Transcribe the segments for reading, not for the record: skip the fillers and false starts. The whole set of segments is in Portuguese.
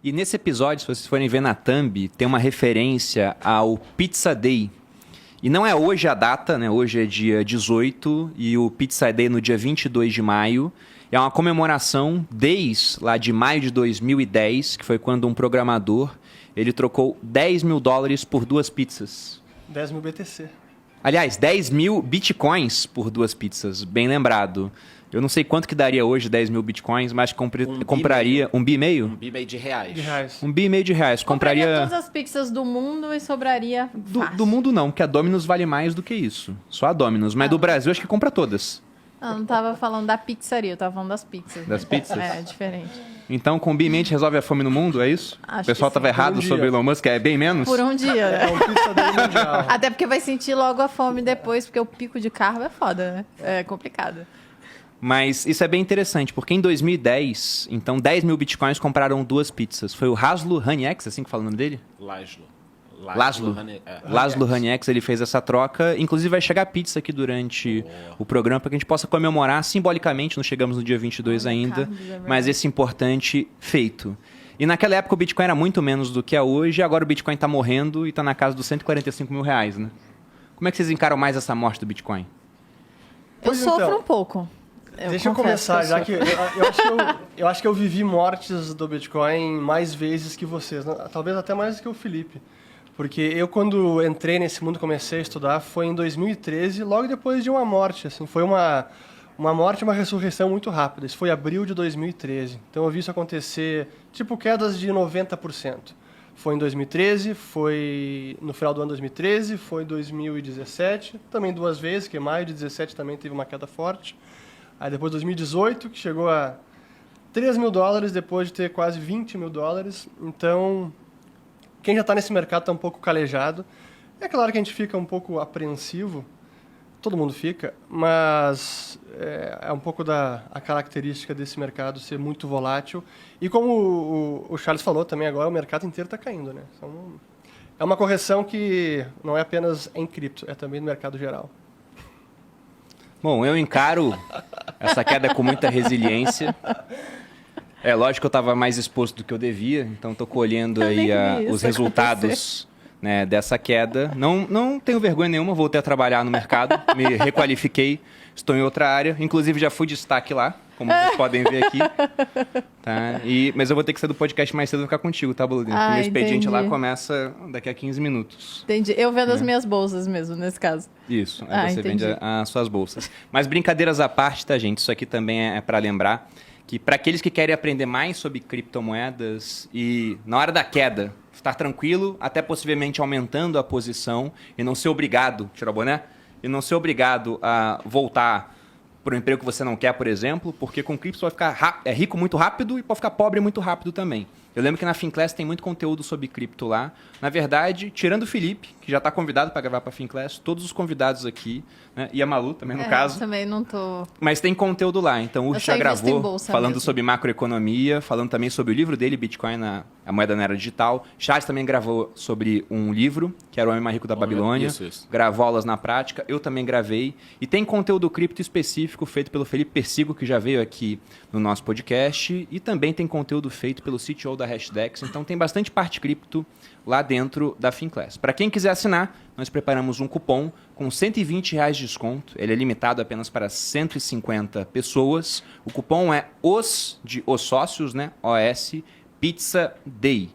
E nesse episódio, se vocês forem ver na thumb, tem uma referência ao Pizza Day. E não é hoje a data, né? Hoje é dia 18 e o Pizza Day no dia 22 de maio. É uma comemoração desde lá de maio de 2010, que foi quando um programador ele trocou $10 mil por 2 pizzas. 10 mil BTC. Aliás, 10 mil bitcoins por 2 pizzas, bem lembrado. Eu não sei quanto que daria hoje 10 mil bitcoins, mas compraria um bi meio? Um bi meio de reais. Um bi meio de reais. Compraria todas as pizzas do mundo e sobraria do mundo não, porque a Domino's vale mais do que isso. Só a Domino's, mas do Brasil acho que compra todas. Não tava falando da pizzaria, eu tava falando das pizzas. Das pizzas? É, diferente. Então, com bi mente resolve a fome no mundo, é isso? Acho o pessoal que sim. tava errado sobre Elon Musk, é bem menos? Por um dia, né? É um Pizza Day mundial. Até porque vai sentir logo a fome depois, porque o pico de carro é foda, né? É complicado. Mas isso é bem interessante, porque em 2010, então 10 mil bitcoins compraram 2 pizzas. Foi o Laszlo Haniex, assim que fala o nome dele? Laszlo Haniex, ele fez essa troca. Inclusive vai chegar pizza aqui durante o programa para que a gente possa comemorar simbolicamente. Não chegamos no dia 22 ainda, mas esse importante feito. E naquela época o Bitcoin era muito menos do que é hoje. Agora o Bitcoin está morrendo e está na casa dos 145 mil reais, né? Como é que vocês encaram mais essa morte do Bitcoin? Eu sofro um pouco. Deixa eu começar, já que eu acho que eu vivi mortes do Bitcoin mais vezes que vocês, né? Talvez até mais que o Felipe. Porque eu, quando entrei nesse mundo, comecei a estudar, foi em 2013, logo depois de uma morte. Assim, foi uma morte e uma ressurreição muito rápida. Isso foi abril de 2013. Então eu vi isso acontecer, tipo, quedas de 90%. Foi em 2013, foi no final do ano 2013, foi em 2017, também 2 vezes, que maio de 2017 também teve uma queda forte. Aí depois 2018, que chegou a $3 mil, depois de ter quase $20 mil. Então, quem já está nesse mercado está um pouco calejado. É claro que a gente fica um pouco apreensivo, todo mundo fica, mas é um pouco a característica desse mercado ser muito volátil. E como o Charles falou também agora, o mercado inteiro está caindo, né? Então, é uma correção que não é apenas em cripto, é também no mercado geral. Bom, eu encaro essa queda com muita resiliência. É lógico que eu estava mais exposto do que eu devia, então estou colhendo aí os resultados, né, dessa queda. Não tenho vergonha nenhuma, voltei a trabalhar no mercado, me requalifiquei, estou em outra área. Inclusive já fui destaque lá, como vocês podem ver aqui. Tá? Mas eu vou ter que sair do podcast mais cedo e ficar contigo, tá, Boludinho? Porque meu expediente lá começa daqui a 15 minutos. Entendi. Eu vendo as minhas bolsas mesmo, nesse caso. Isso, aí você vende as suas bolsas. Mas brincadeiras à parte, tá, gente? Isso aqui também é para lembrar que para aqueles que querem aprender mais sobre criptomoedas e na hora da queda, estar tranquilo, até possivelmente aumentando a posição e não ser obrigado, tirar o boné, e não ser obrigado a voltar para um emprego que você não quer, por exemplo, porque com cripto você vai ficar rico muito rápido e pode ficar pobre muito rápido também. Eu lembro que na Finclass tem muito conteúdo sobre cripto lá. Na verdade, tirando o Felipe, que já está convidado para gravar para a Finclass, todos os convidados aqui, né? E a Malu também, no caso. Eu também não tô... Mas tem conteúdo lá. Então, o Urso já gravou falando mesmo. sobre macroeconomia, falando também sobre o livro dele, Bitcoin, a moeda na era digital. Charles também gravou sobre um livro, que era O Homem Mais Rico da Babilônia. Isso. Gravou aulas na prática. Eu também gravei. E tem conteúdo cripto específico feito pelo Felipe Persigo, que já veio aqui no nosso podcast. E também tem conteúdo feito pelo CTO da Hashdex. Então, tem bastante parte cripto lá dentro da Finclass. Para quem quiser assinar, nós preparamos um cupom com R$120 de desconto. Ele é limitado apenas para 150 pessoas. O cupom é os sócios, né? OS Pizza Day.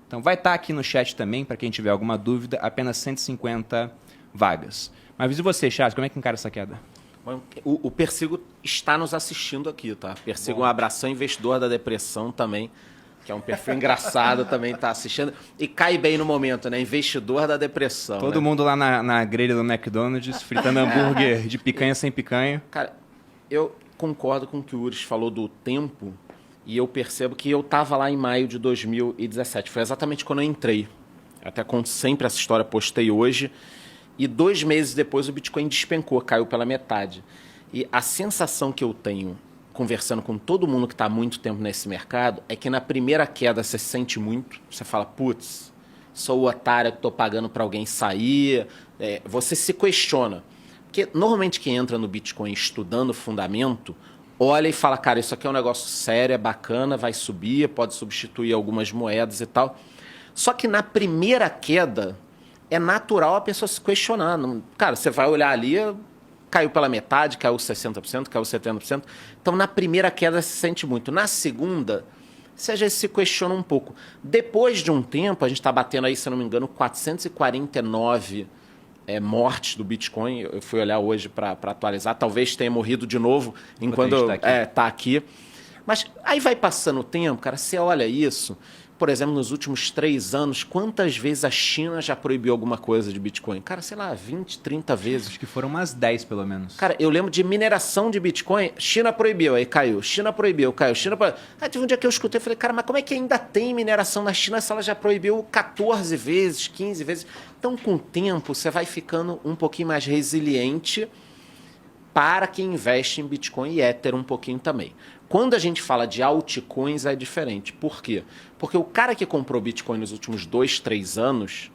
Então vai estar aqui no chat também, para quem tiver alguma dúvida, apenas 150 vagas. Mas e você, Charles, como é que encara essa queda? O Persigo está nos assistindo aqui, tá? Persigo, um abração, investidor da depressão também, que é um perfil engraçado, também está assistindo. E cai bem no momento, né? Investidor da depressão. Todo mundo lá na grelha do McDonald's, fritando hambúrguer de picanha sem picanha. Cara, eu concordo com o que o Urs falou do tempo, e eu percebo que eu estava lá em maio de 2017. Foi exatamente quando eu entrei. Até conto sempre essa história, postei hoje. E 2 meses depois o Bitcoin despencou, caiu pela metade. E a sensação que eu tenho, conversando com todo mundo que está há muito tempo nesse mercado, é que na primeira queda você sente muito, você fala, putz, sou o otário que estou pagando para alguém sair, você se questiona. Porque normalmente quem entra no Bitcoin estudando fundamento, olha e fala, cara, isso aqui é um negócio sério, é bacana, vai subir, pode substituir algumas moedas e tal. Só que na primeira queda, é natural a pessoa se questionar. Cara, você vai olhar ali, caiu pela metade, caiu 60%, caiu 70%. Então, na primeira queda, se sente muito. Na segunda, você já se questiona um pouco. Depois de um tempo, a gente está batendo aí, se não me engano, 449 mortes do Bitcoin. Eu fui olhar hoje para atualizar. Talvez tenha morrido de novo enquanto está aqui. Mas aí vai passando o tempo, cara, você olha isso. Por exemplo, nos últimos 3 anos, quantas vezes a China já proibiu alguma coisa de Bitcoin? Cara, sei lá, 20, 30 vezes. Acho que foram umas 10, pelo menos. Cara, eu lembro de mineração de Bitcoin. China proibiu, aí caiu. China proibiu, caiu. China proibiu. Aí teve um dia que eu escutei e falei, cara, mas como é que ainda tem mineração na China se ela já proibiu 14 vezes, 15 vezes? Então, com o tempo, você vai ficando um pouquinho mais resiliente para quem investe em Bitcoin e Ether um pouquinho também. Quando a gente fala de altcoins é diferente. Por quê? Porque o cara que comprou Bitcoin nos últimos 2, 3 anos,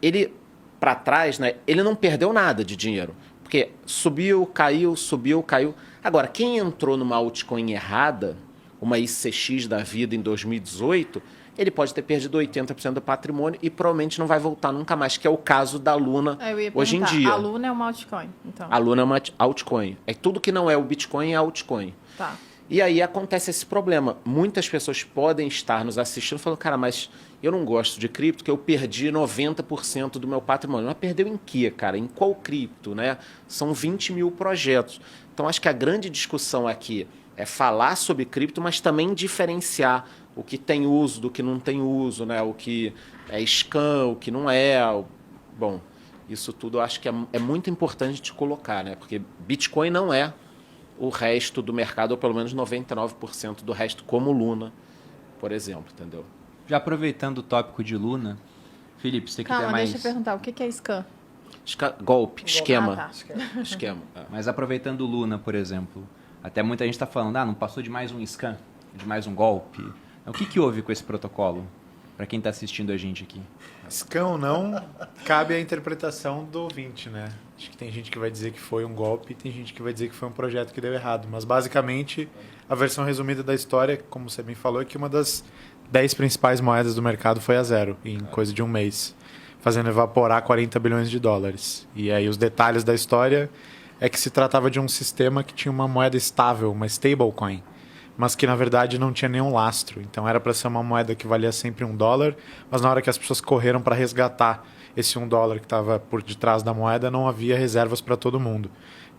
ele, para trás, né, ele não perdeu nada de dinheiro. Porque subiu, caiu, subiu, caiu. Agora, quem entrou numa altcoin errada, uma ICX da vida em 2018, ele pode ter perdido 80% do patrimônio e provavelmente não vai voltar nunca mais, que é o caso da Luna hoje em dia. A Luna é uma altcoin, então. A Luna é uma altcoin. É tudo que não é o Bitcoin é altcoin. Tá. E aí acontece esse problema. Muitas pessoas podem estar nos assistindo falando, cara, mas eu não gosto de cripto, que eu perdi 90% do meu patrimônio. Mas perdeu em quê, cara? Em qual cripto, né? São 20 mil projetos. Então, acho que a grande discussão aqui é falar sobre cripto, mas também diferenciar o que tem uso do que não tem uso, né? O que é scam, o que não é. Bom, isso tudo eu acho que é muito importante de colocar, né? Porque Bitcoin não é o resto do mercado, ou pelo menos 99% do resto, como Luna, por exemplo, entendeu? Já aproveitando o tópico de Luna, Felipe, você que tem mais... deixa eu perguntar, o que é scam? Golpe, esquema. Ah, tá. Esquema. Mas aproveitando o Luna, por exemplo, até muita gente está falando, não passou de mais um scam, de mais um golpe. O que houve com esse protocolo? Para quem está assistindo a gente aqui. Scam ou não, cabe à interpretação do ouvinte, né? Acho que tem gente que vai dizer que foi um golpe e tem gente que vai dizer que foi um projeto que deu errado. Mas, basicamente, a versão resumida da história, como você bem falou, é que uma das 10 principais moedas do mercado foi a zero, em coisa de um mês, fazendo evaporar 40 bilhões de dólares. E aí os detalhes da história é que se tratava de um sistema que tinha uma moeda estável, uma stablecoin, mas que na verdade não tinha nenhum lastro. Então era para ser uma moeda que valia sempre $1, mas na hora que as pessoas correram para resgatar esse $1 que estava por detrás da moeda, não havia reservas para todo mundo.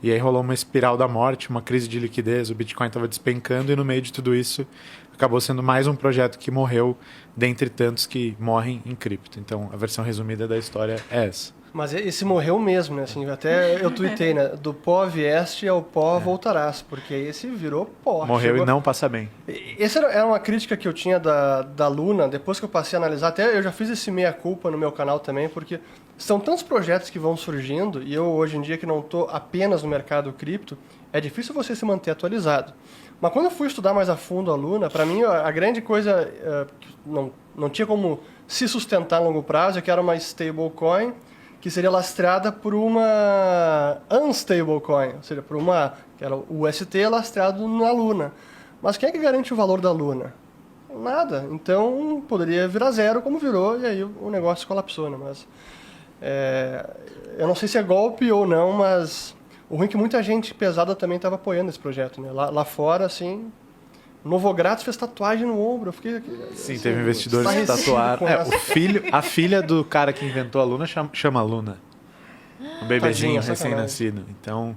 E aí rolou uma espiral da morte, uma crise de liquidez, o Bitcoin estava despencando e no meio de tudo isso acabou sendo mais um projeto que morreu dentre tantos que morrem em cripto. Então a versão resumida da história é essa. Mas esse morreu mesmo, né? Assim, até eu tuitei, né? Do pó vieste ao pó voltarás, porque esse virou pó. Morreu e não passa bem. Essa era uma crítica que eu tinha da Luna, depois que eu passei a analisar, até eu já fiz esse meia-culpa no meu canal também, porque são tantos projetos que vão surgindo, e eu hoje em dia que não estou apenas no mercado cripto, é difícil você se manter atualizado. Mas quando eu fui estudar mais a fundo a Luna, para mim a grande coisa que não tinha como se sustentar a longo prazo é que era uma stablecoin que seria lastreada por uma unstablecoin, ou seja, por uma que era o UST lastreado na Luna. Mas quem é que garante o valor da Luna? Nada. Então poderia virar zero como virou e aí o negócio colapsou, né? Mas eu não sei se é golpe ou não, mas o ruim é que muita gente pesada também estava apoiando esse projeto, né? Lá fora, assim, Novogratz fez tatuagem no ombro. Eu fiquei aqui, sim, assim, teve investidores que tatuaram. A filha do cara que inventou a Luna chama Luna. Um bebezinho recém-nascido. Então.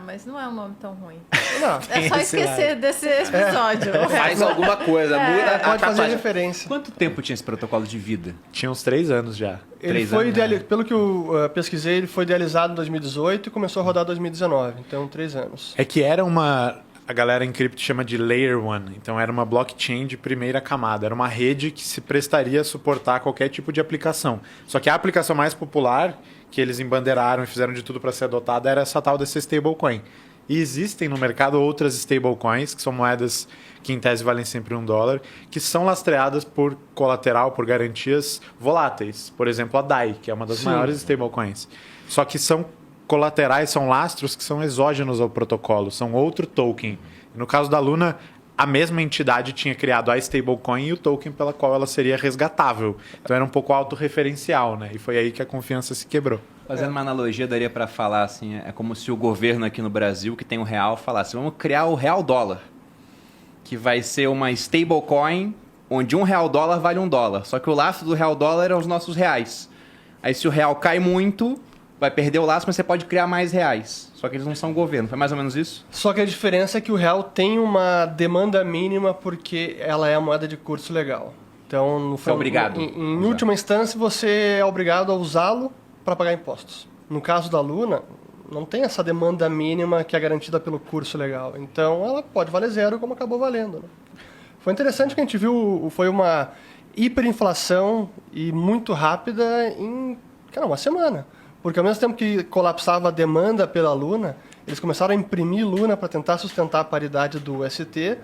Mas não é um nome tão ruim. Não, É só esquecer desse episódio. Faz alguma coisa, muda pode fazer tatuagem. referência. Quanto tempo tinha esse protocolo de vida? Tinha uns 3 anos já. Ele foi pelo que eu pesquisei, ele foi idealizado em 2018 e começou a rodar em 2019. Então, 3 anos. É que era a galera em cripto chama de Layer 1. Então era uma blockchain de primeira camada. Era uma rede que se prestaria a suportar qualquer tipo de aplicação. Só que a aplicação mais popular, que eles embandeiraram e fizeram de tudo para ser adotada, era essa tal dessa stablecoin. E existem no mercado outras stablecoins, que são moedas que em tese valem sempre $1, que são lastreadas por colateral, por garantias voláteis. Por exemplo, a DAI, que é uma das maiores stablecoins. Só que são colaterais, são lastros que são exógenos ao protocolo, são outro token. No caso da Luna, a mesma entidade tinha criado a stablecoin e o token pela qual ela seria resgatável. Então era um pouco autorreferencial, né? E foi aí que a confiança se quebrou. Fazendo uma analogia, daria para falar assim, é como se o governo aqui no Brasil, que tem o real, falasse, vamos criar o real dólar, que vai ser uma stablecoin onde $1 vale $1. Só que o laço do real dólar é os nossos reais. Aí se o real cai muito, vai perder o laço, mas você pode criar mais reais. Só que eles não são governo. Foi mais ou menos isso? Só que a diferença é que o real tem uma demanda mínima porque ela é a moeda de curso legal. Então, no é obrigado. Em última instância, você é obrigado a usá-lo para pagar impostos. No caso da Luna, não tem essa demanda mínima que é garantida pelo curso legal. Então, ela pode valer zero, como acabou valendo. Né? Foi interessante que a gente viu, foi uma hiperinflação e muito rápida em uma semana. Porque ao mesmo tempo que colapsava a demanda pela Luna, eles começaram a imprimir Luna para tentar sustentar a paridade do ST,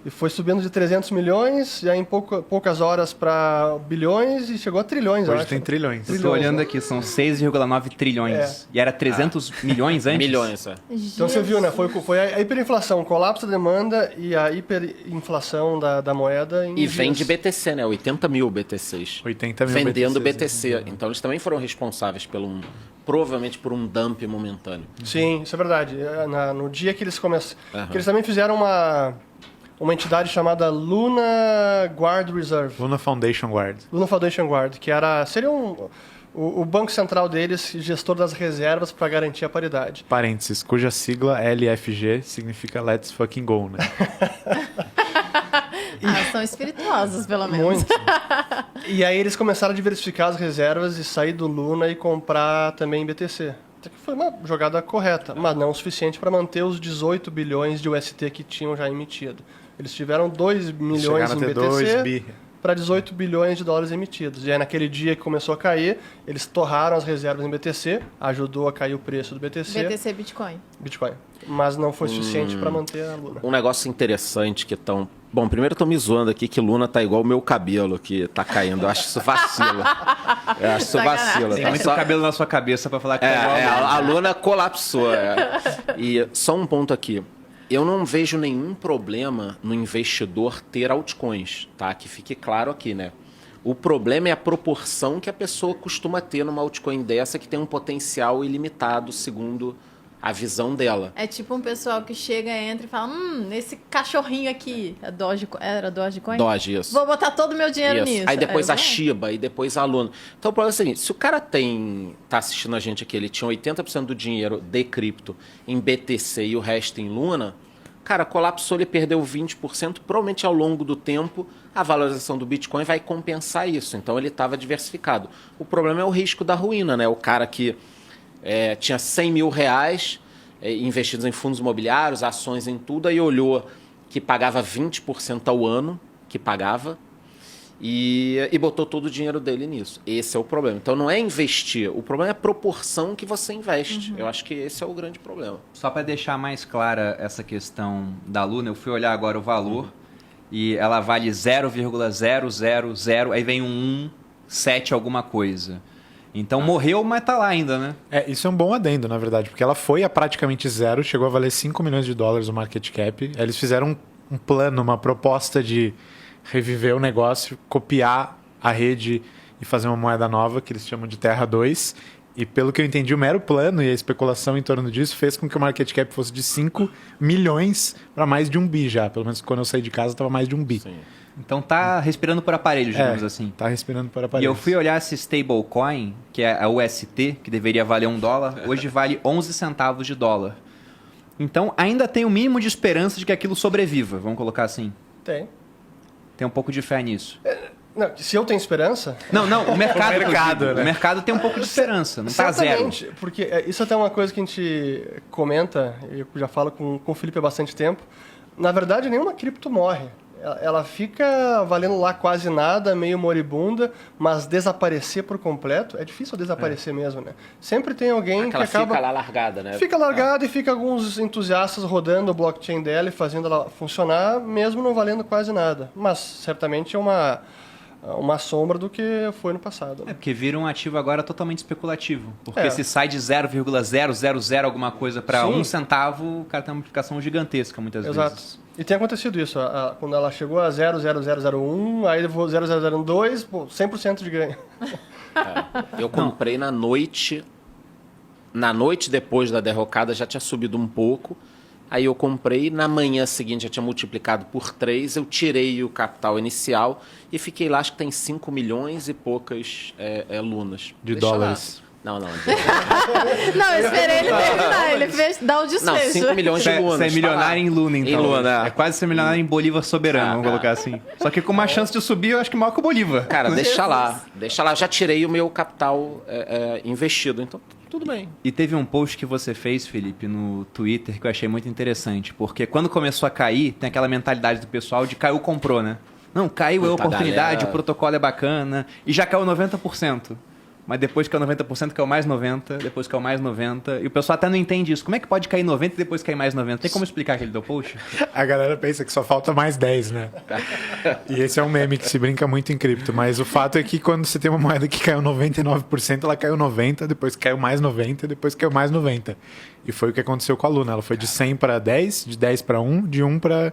e foi subindo de 300 milhões, e aí em poucas horas para bilhões, e chegou a trilhões. Hoje tem trilhões. Estou olhando aqui, são 6,9 trilhões. E era 300 milhões antes? Milhões, é. Então você viu, né? Foi a hiperinflação, o colapso da demanda e a hiperinflação da moeda. E vende BTC, né? 80 mil BTCs. 80 mil vendendo BTCs, BTC. Então eles também foram responsáveis provavelmente por um dump momentâneo. Sim, isso é verdade. No dia que eles começaram... Que eles também fizeram uma entidade chamada Luna Guard Reserve. Luna Foundation Guard. Luna Foundation Guard, que seria o banco central deles, gestor das reservas para garantir a paridade. Parênteses, cuja sigla LFG significa Let's Fucking Go, né? São espirituosos, pelo menos. Muito. E aí eles começaram a diversificar as reservas e sair do Luna e comprar também BTC. Até que foi uma jogada correta, mas não o suficiente para manter os 18 bilhões de UST que tinham já emitido. Eles tiveram 2 milhões em BTC para 18 bilhões de dólares emitidos. E aí naquele dia que começou a cair, eles torraram as reservas em BTC, ajudou a cair o preço do BTC. BTC Bitcoin. Bitcoin. Mas não foi suficiente para manter a Luna. Um negócio interessante que estão... Bom, primeiro estão me zoando aqui que Luna tá igual o meu cabelo que tá caindo. Eu acho isso vacilo. Tem muito cabelo na sua cabeça para falar que a Luna colapsou. E só um ponto aqui. Eu não vejo nenhum problema no investidor ter altcoins, tá? Que fique claro aqui, né? O problema é a proporção que a pessoa costuma ter numa altcoin dessa que tem um potencial ilimitado, segundo a visão dela. É tipo um pessoal que chega, entra e fala, esse cachorrinho aqui, era Dogecoin? Doge, isso. Vou botar todo o meu dinheiro nisso. Aí depois a Shiba, e depois a Luna. Então o problema é o seguinte, se o cara tá assistindo a gente aqui, ele tinha 80% do dinheiro de cripto em BTC e o resto em Luna, cara, colapsou, ele perdeu 20%, provavelmente ao longo do tempo a valorização do Bitcoin vai compensar isso. Então ele estava diversificado. O problema é o risco da ruína, né? O cara que tinha 100 mil reais investidos em fundos imobiliários, ações em tudo, aí olhou que pagava 20% ao ano, que pagava, e botou todo o dinheiro dele nisso. Esse é o problema. Então não é investir, o problema é a proporção que você investe. Eu acho que esse é o grande problema. Só para deixar mais clara essa questão da Luna, eu fui olhar agora o valor e ela vale 0,000, aí vem um 7 alguma coisa. Então morreu, mas tá lá ainda, né? Isso é um bom adendo, na verdade, porque ela foi a praticamente zero, chegou a valer 5 milhões de dólares o market cap. Eles fizeram um plano, uma proposta de reviver o negócio, copiar a rede e fazer uma moeda nova, que eles chamam de Terra 2. E pelo que eu entendi, o mero plano e a especulação em torno disso fez com que o market cap fosse de 5 milhões para mais de 1 bi já. Pelo menos quando eu saí de casa estava mais de 1 bi. Sim. Então tá respirando por aparelho, digamos assim. Tá respirando por aparelho. E eu fui olhar esse stablecoin, que é a UST, que deveria valer $1, hoje vale 11 centavos de dólar. Então ainda tem o mínimo de esperança de que aquilo sobreviva, vamos colocar assim. Tem um pouco de fé nisso. Não, se eu tenho esperança... Não, o mercado. Né? O mercado tem um pouco de esperança, não tá zero. Porque isso até é uma coisa que a gente comenta, eu já falo com o Felipe há bastante tempo. Na verdade, nenhuma cripto morre. Ela fica valendo lá quase nada, meio moribunda, mas desaparecer por completo, é difícil desaparecer mesmo, né? Sempre tem alguém que acaba... fica lá largada, né? Fica largada e fica alguns entusiastas rodando o blockchain dela e fazendo ela funcionar, mesmo não valendo quase nada. Mas certamente é uma sombra do que foi no passado. É porque vira um ativo agora totalmente especulativo. Porque se sai de 0,000 alguma coisa para 1 centavo, o cara tem uma multiplicação gigantesca muitas vezes. E tem acontecido isso. Quando ela chegou a 0,0001, aí levou 0,002, 100% de ganho. Eu comprei na noite. Na noite depois da derrocada já tinha subido um pouco. Aí eu comprei, na manhã seguinte já tinha multiplicado por 3, eu tirei o capital inicial e fiquei lá, acho que tem 5 milhões e poucas lunas. De dólares. Não. Não, eu esperei ele terminar, ele dá o desfecho. Não, 5 milhões de lunas. Você é milionário em Luna, então. Em Luna. É quase ser milionário em Bolívar soberano, vamos colocar assim. Só que com uma chance de subir, eu acho que maior que o Bolívar. Cara, deixa lá. Já tirei o meu capital investido, então tudo bem. E teve um post que você fez, Felipe, no Twitter, que eu achei muito interessante. Porque quando começou a cair, tem aquela mentalidade do pessoal de caiu, comprou, né? Não, caiu é oportunidade, o protocolo é bacana. E já caiu 90%. Mas depois caiu 90%, caiu mais 90%, depois caiu mais 90%. E o pessoal até não entende isso. Como é que pode cair 90% e depois cair mais 90%? Tem como explicar aquele teu post? A galera pensa que só falta mais 10, né? E esse é um meme que se brinca muito em cripto. Mas o fato é que quando você tem uma moeda que caiu 99%, ela caiu 90%, depois caiu mais 90%, depois caiu mais 90%. E foi o que aconteceu com a Luna. Ela foi de 100 para 10, de 10 para 1, de 1 para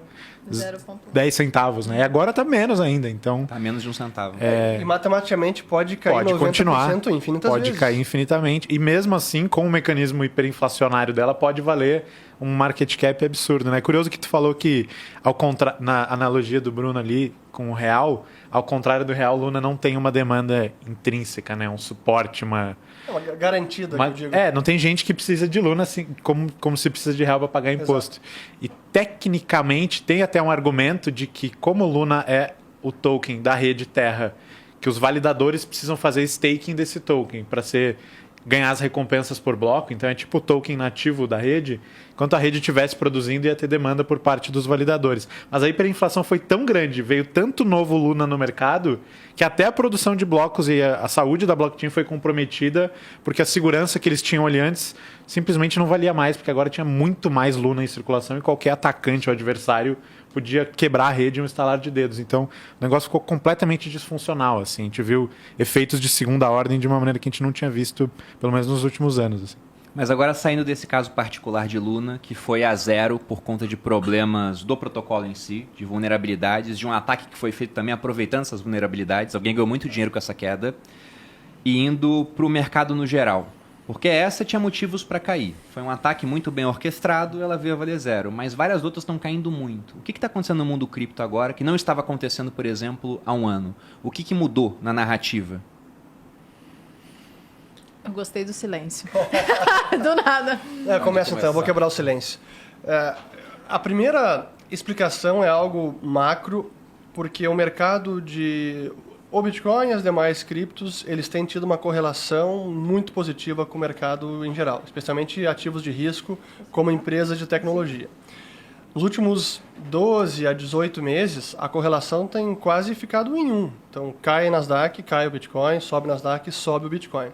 10 centavos, né? E agora tá menos ainda, então... Tá menos de 1 centavo. E matematicamente pode cair pode 90% continuar, infinitas pode vezes. cair infinitamente. E mesmo assim, com o mecanismo hiperinflacionário dela, pode valer um market cap absurdo, né? É curioso que tu falou que, na analogia do Bruno ali com o real, ao contrário do real, Luna não tem uma demanda intrínseca, né? Um suporte, uma garantida, que eu digo. não tem gente que precisa de Luna assim, como se precisa de real para pagar imposto. Exato. E tecnicamente tem até um argumento de que como Luna é o token da rede Terra, que os validadores precisam fazer staking desse token para ganhar as recompensas por bloco, então é tipo o token nativo da rede, enquanto a rede estivesse produzindo ia ter demanda por parte dos validadores. Mas a hiperinflação foi tão grande, veio tanto novo Luna no mercado, que até a produção de blocos e a saúde da blockchain foi comprometida, porque a segurança que eles tinham ali antes simplesmente não valia mais, porque agora tinha muito mais Luna em circulação e qualquer atacante ou adversário podia quebrar a rede em um estalar de dedos. Então, o negócio ficou completamente disfuncional. Assim. A gente viu efeitos de segunda ordem de uma maneira que a gente não tinha visto, pelo menos nos últimos anos. Assim. Mas agora, saindo desse caso particular de Luna, que foi a zero por conta de problemas do protocolo em si, de vulnerabilidades, de um ataque que foi feito também aproveitando essas vulnerabilidades, alguém ganhou muito dinheiro com essa queda, e indo para o mercado no geral. Porque essa tinha motivos para cair. Foi um ataque muito bem orquestrado, ela veio a valer zero. Mas várias outras estão caindo muito. O que está acontecendo no mundo cripto agora que não estava acontecendo, por exemplo, há um ano? O que mudou na narrativa? Eu gostei do silêncio. Do nada. Começa então, eu vou quebrar o silêncio. A primeira explicação é algo macro, porque o mercado o Bitcoin e as demais criptos, eles têm tido uma correlação muito positiva com o mercado em geral, especialmente ativos de risco, como empresas de tecnologia. Nos últimos 12 a 18 meses, a correlação tem quase ficado em 1. Então, cai a Nasdaq, cai o Bitcoin, sobe o Nasdaq, sobe o Bitcoin.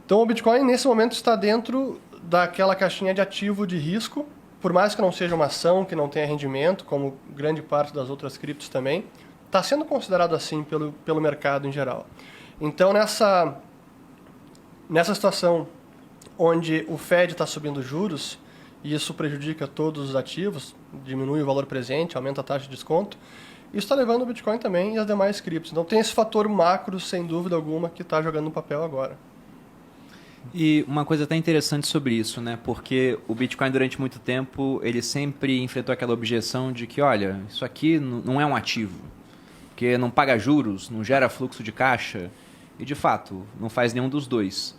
Então, o Bitcoin, nesse momento, está dentro daquela caixinha de ativo de risco, por mais que não seja uma ação, que não tenha rendimento, como grande parte das outras criptos também, está sendo considerado assim pelo mercado em geral. Então, nessa situação onde o Fed está subindo juros, e isso prejudica todos os ativos, diminui o valor presente, aumenta a taxa de desconto, isso está levando o Bitcoin também e as demais criptos. Então, tem esse fator macro, sem dúvida alguma, que está jogando no papel agora. E uma coisa até interessante sobre isso, né? Porque o Bitcoin, durante muito tempo, ele sempre enfrentou aquela objeção de que, olha, isso aqui não é um ativo, porque não paga juros, não gera fluxo de caixa, e de fato, não faz nenhum dos dois.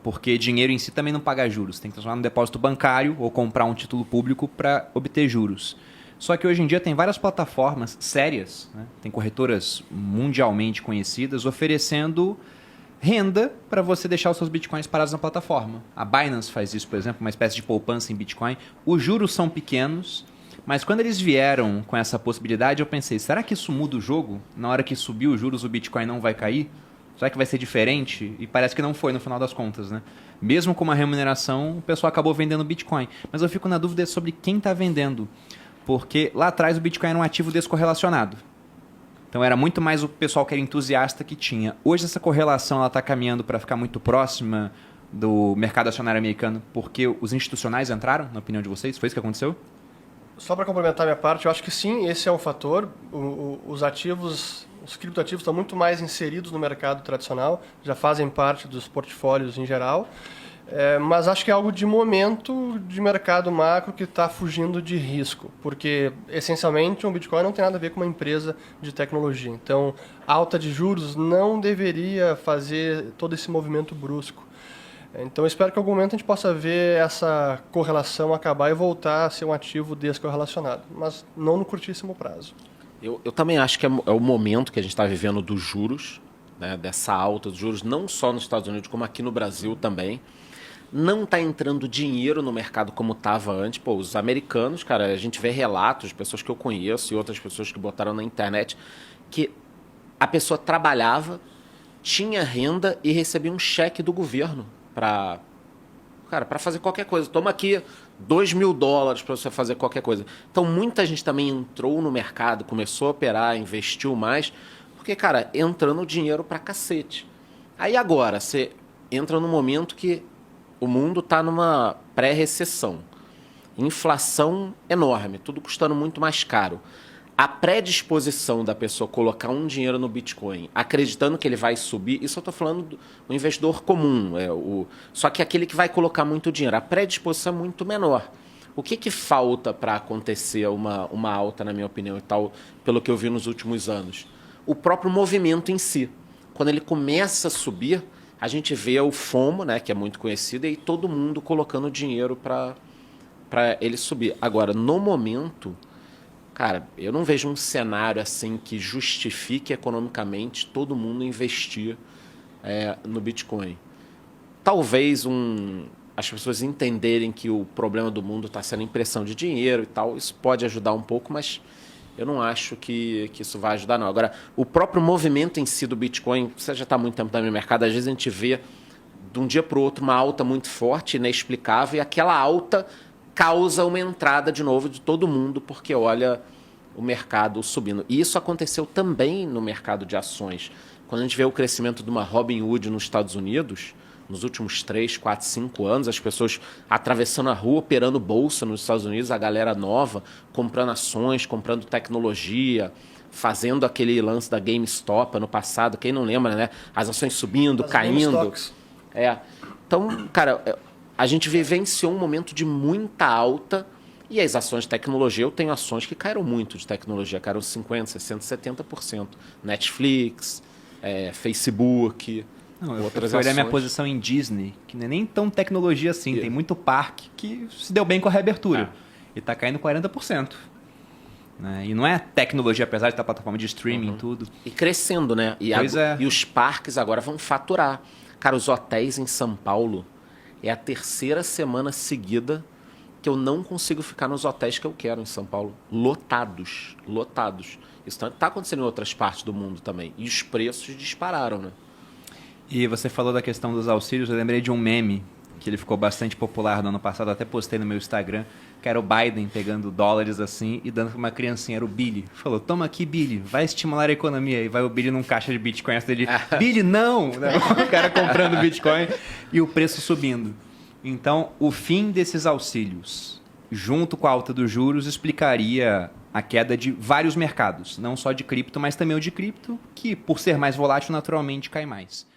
Porque dinheiro em si também não paga juros, tem que transformar no depósito bancário ou comprar um título público para obter juros. Só que hoje em dia tem várias plataformas sérias, né? Tem corretoras mundialmente conhecidas oferecendo renda para você deixar os seus bitcoins parados na plataforma. A Binance faz isso, por exemplo, uma espécie de poupança em Bitcoin. Os juros são pequenos, mas quando eles vieram com essa possibilidade, eu pensei, será que isso muda o jogo? Na hora que subir os juros, o Bitcoin não vai cair? Será que vai ser diferente? E parece que não foi no final das contas, né? Mesmo com uma remuneração, o pessoal acabou vendendo Bitcoin. Mas eu fico na dúvida sobre quem está vendendo. Porque lá atrás o Bitcoin era um ativo descorrelacionado. Então era muito mais o pessoal que era entusiasta que tinha. Hoje essa correlação está caminhando para ficar muito próxima do mercado acionário americano porque os institucionais entraram, na opinião de vocês? Foi isso que aconteceu? Só para complementar a minha parte, eu acho que sim, esse é um fator. Os ativos, os criptoativos estão muito mais inseridos no mercado tradicional, já fazem parte dos portfólios em geral. Mas acho que é algo de momento de mercado macro que está fugindo de risco, porque essencialmente um Bitcoin não tem nada a ver com uma empresa de tecnologia. Então, alta de juros não deveria fazer todo esse movimento brusco. Então, eu espero que em algum momento a gente possa ver essa correlação acabar e voltar a ser um ativo descorrelacionado, mas não no curtíssimo prazo. Eu também acho que é o momento que a gente está vivendo dos juros, né, dessa alta dos juros, não só nos Estados Unidos, como aqui no Brasil também. Não está entrando dinheiro no mercado como estava antes. Pô, os americanos, cara, a gente vê relatos de pessoas que eu conheço e outras pessoas que botaram na internet que a pessoa trabalhava, tinha renda e recebia um cheque do governo para fazer qualquer coisa. Toma aqui $2.000 para você fazer qualquer coisa. Então, muita gente também entrou no mercado, começou a operar, investiu mais, porque, cara, entrando dinheiro para cacete. Aí agora, você entra num momento que o mundo está numa pré-recessão. Inflação enorme, tudo custando muito mais caro. A predisposição da pessoa colocar um dinheiro no Bitcoin, acreditando que ele vai subir, isso eu estou falando do investidor comum, só que aquele que vai colocar muito dinheiro. A predisposição é muito menor. O que falta para acontecer uma alta, na minha opinião, e tal, pelo que eu vi nos últimos anos? O próprio movimento em si. Quando ele começa a subir, a gente vê o FOMO, né, que é muito conhecido, e todo mundo colocando dinheiro para ele subir. Agora, no momento, cara, eu não vejo um cenário assim que justifique economicamente todo mundo investir no Bitcoin. Talvez as pessoas entenderem que o problema do mundo está sendo impressão de dinheiro e tal, isso pode ajudar um pouco, mas eu não acho que isso vai ajudar, não. Agora, o próprio movimento em si do Bitcoin, você já está há muito tempo no mercado, às vezes a gente vê de um dia para o outro uma alta muito forte, inexplicável, e aquela alta causa uma entrada de novo de todo mundo, porque olha o mercado subindo. E isso aconteceu também no mercado de ações. Quando a gente vê o crescimento de uma Robinhood nos Estados Unidos, nos últimos 3, 4, 5 anos, as pessoas atravessando a rua, operando bolsa nos Estados Unidos, a galera nova, comprando ações, comprando tecnologia, fazendo aquele lance da GameStop ano passado, quem não lembra, né? As ações subindo, caindo. Então, cara, a gente vivenciou um momento de muita alta e as ações de tecnologia, eu tenho ações que caíram muito de tecnologia, caíram 50%, 60%, 70%. Netflix, Facebook... Não, eu olhei a minha posição em Disney, que não é nem tão tecnologia assim, tem muito parque que se deu bem com a reabertura. E está caindo 40%. Né? E não é tecnologia, apesar de estar plataforma de streaming e tudo. E crescendo, né? E os parques agora vão faturar. Cara, os hotéis em São Paulo é a 3ª semana seguida que eu não consigo ficar nos hotéis que eu quero em São Paulo. Lotados. Isso está acontecendo em outras partes do mundo também. E os preços dispararam, né? E você falou da questão dos auxílios, eu lembrei de um meme que ele ficou bastante popular no ano passado, até postei no meu Instagram, que era o Biden pegando dólares assim e dando para uma criancinha, era o Billy. Falou, toma aqui, Billy, vai estimular a economia. E vai o Billy num caixa de Bitcoin, ele, Billy, não! O cara comprando Bitcoin e o preço subindo. Então, o fim desses auxílios, junto com a alta dos juros, explicaria a queda de vários mercados, não só de cripto, mas também o de cripto, que por ser mais volátil, naturalmente cai mais.